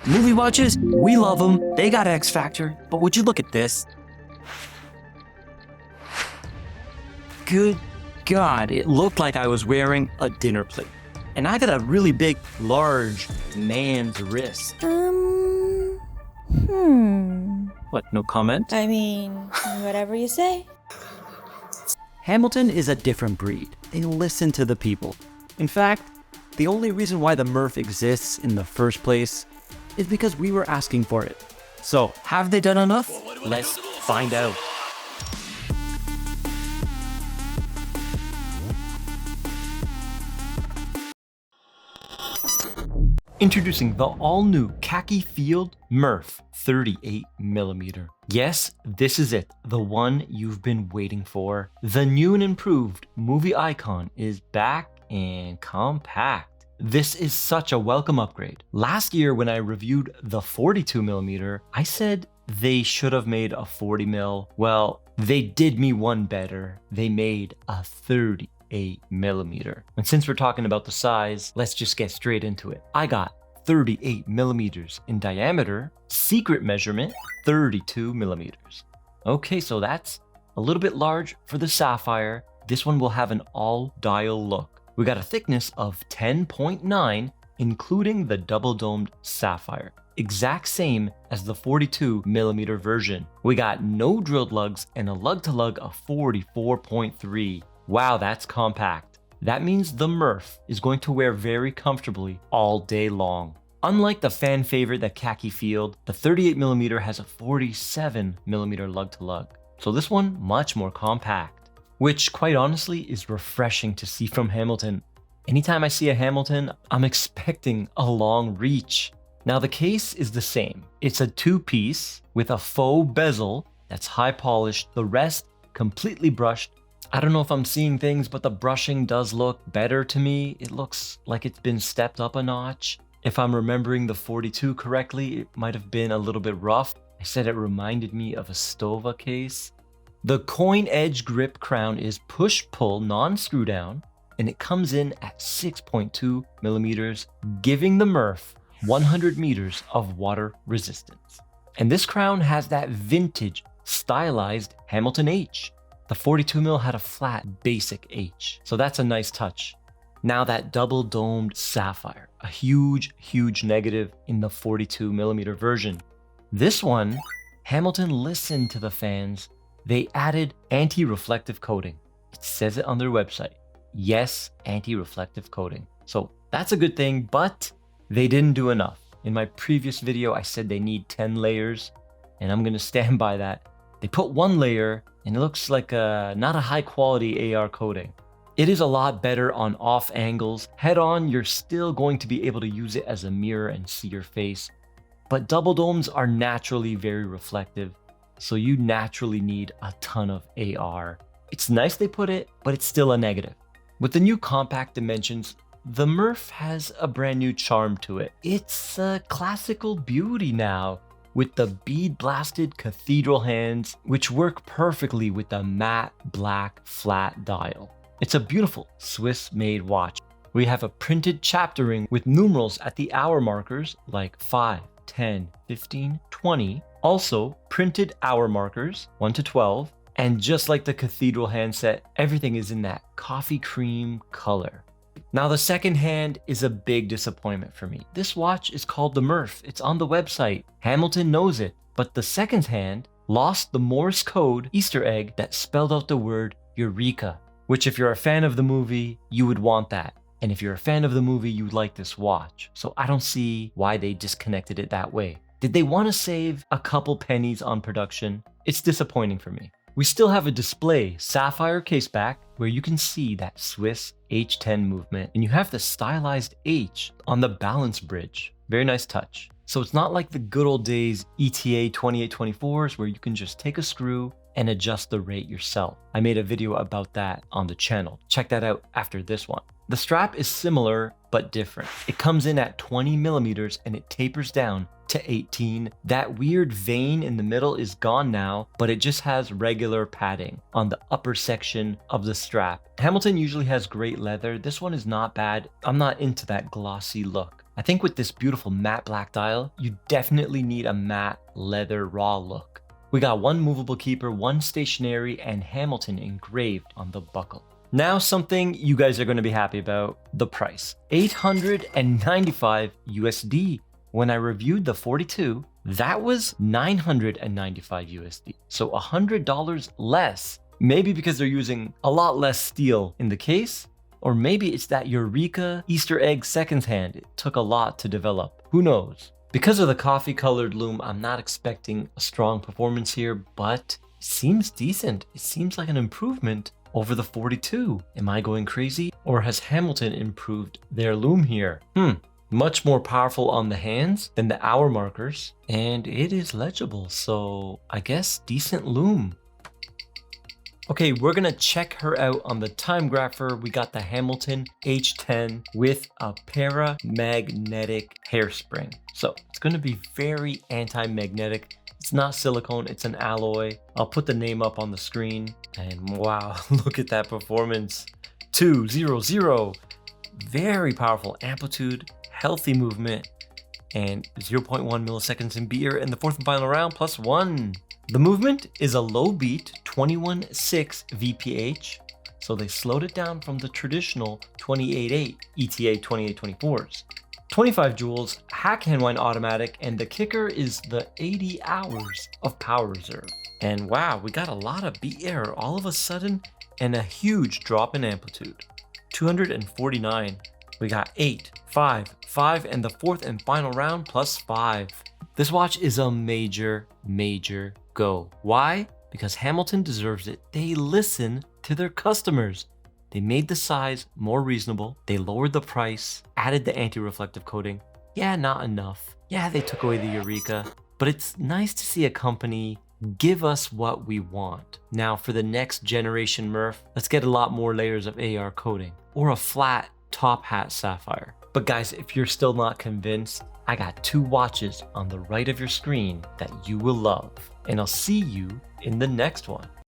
Movie watches, we love them. They got X Factor. But would you look at this? Good God, it looked like I was wearing a dinner plate. And I got a really big, large man's wrist. What, no comment? I mean, whatever you say. Hamilton is a different breed. They listen to the people. In fact, the only reason why the Murph exists in the first place is because we were asking for it. So, have they done enough? Let's find out. Introducing the all-new Khaki Field Murph 38mm. Yes, this is it, the one you've been waiting for. The new and improved movie icon is back and compact. This is such a welcome upgrade. Last year when I reviewed the 42mm, I said they should have made a 40mm. Well, they did me one better. They made a 38mm. And since we're talking about the size, let's just get straight into it. I got 38mm in diameter, secret measurement 32mm. Okay, so that's a little bit large for the Sapphire. This one will have an all dial look. We got a thickness of 10.9, including the double domed Sapphire. Exact same as the 42mm version. We got no drilled lugs and a lug to lug of 44.3. Wow, that's compact. That means the Murph is going to wear very comfortably all day long. Unlike the fan favorite, the Khaki Field, the 38mm has a 47mm lug to lug. So this one, much more compact, which quite honestly is refreshing to see from Hamilton. Anytime I see a Hamilton, I'm expecting a long reach. Now the case is the same. It's a two-piece with a faux bezel that's high polished, the rest completely brushed. I don't know if I'm seeing things, but the brushing does look better to me. It looks like it's been stepped up a notch. If I'm remembering the 42 correctly, it might have been a little bit rough. I said it reminded me of a Stova case. The coin edge grip crown is push-pull non-screw down, and it comes in at 6.2mm, giving the Murph 100 meters of water resistance. And this crown has that vintage, stylized Hamilton H. The 42mm had a flat, basic H, so that's a nice touch. Now that double-domed Sapphire, a huge, huge negative in the 42mm version. This one, Hamilton listened to the fans. They added anti-reflective coating. It says it on their website. Yes, anti-reflective coating. So that's a good thing, but they didn't do enough. In my previous video, I said they need 10 layers, and I'm gonna stand by that. They put one layer, and it looks like not a high quality AR coating. It is a lot better on off angles. Head on, you're still going to be able to use it as a mirror and see your face. But double domes are naturally very reflective, so you naturally need a ton of AR. It's nice they put it, but it's still a negative. With the new compact dimensions, the Murph has a brand new charm to it. It's a classical beauty now, with the bead-blasted cathedral hands, which work perfectly with the matte black flat dial. It's a beautiful Swiss-made watch. We have a printed chapter ring with numerals at the hour markers like 5, 10, 15, 20. Also, printed hour markers 1 to 12. And just like the cathedral handset, everything is in that coffee cream color. Now the second hand is a big disappointment for me. This watch is called the Murph. It's on the website. Hamilton knows it. But the second hand lost the Morse code Easter egg that spelled out the word Eureka, which if you're a fan of the movie, you would want that. And if you're a fan of the movie, you'd like this watch. So I don't see why they disconnected it that way. Did they want to save a couple pennies on production? It's disappointing for me. We still have a display sapphire caseback where you can see that Swiss H10 movement, and you have the stylized H on the balance bridge. Very nice touch. So it's not like the good old days ETA 2824s where you can just take a screw and adjust the rate yourself. I made a video about that on the channel. Check that out after this one. The strap is similar but different. It comes in at 20mm and it tapers down to 18. That weird vein in the middle is gone now, but it just has regular padding on the upper section of the strap. Hamilton usually has great leather. This one is not bad. I'm not into that glossy look. I think with this beautiful matte black dial, you definitely need a matte leather raw look. We got one movable keeper, one stationary, and Hamilton engraved on the buckle. Now something you guys are going to be happy about, the price. 895 USD. When I reviewed the 42, that was 995 USD. So $100 less. Maybe because they're using a lot less steel in the case, or maybe it's that Eureka Easter egg seconds hand. It took a lot to develop. Who knows? Because of the coffee colored loom, I'm not expecting a strong performance here, but it seems decent. It seems like an improvement over the 42. Am I going crazy? Or has Hamilton improved their loom here? Much more powerful on the hands than the hour markers, and it is legible, so I guess decent loom. Okay, we're gonna check her out on the time grapher. We got the Hamilton H10 with a paramagnetic hairspring. So it's gonna be very anti-magnetic. It's not silicone, it's an alloy. I'll put the name up on the screen, and wow, look at that performance. 200, very powerful amplitude, healthy movement, and 0.1 milliseconds in beat, and the fourth and final round +1. The movement is a low beat 21.6 VPH, so they slowed it down from the traditional 28.8 ETA 2824s. 25 joules, hack hand wind automatic, and the kicker is the 80 hours of power reserve. And wow, we got a lot of beat error all of a sudden and a huge drop in amplitude. 249. We got 8, 5, 5, and the fourth and final round +5. This watch is a major go. Why? Because Hamilton deserves it. They listen to their customers. They made the size more reasonable. They lowered the price, added the anti-reflective coating. Yeah, not enough. Yeah, they took away the Eureka, but it's nice to see a company give us what we want. Now for the next generation Murph, let's get a lot more layers of AR coating or a flat top hat sapphire. But guys, if you're still not convinced, I got 2 watches on the right of your screen that you will love. And I'll see you in the next one.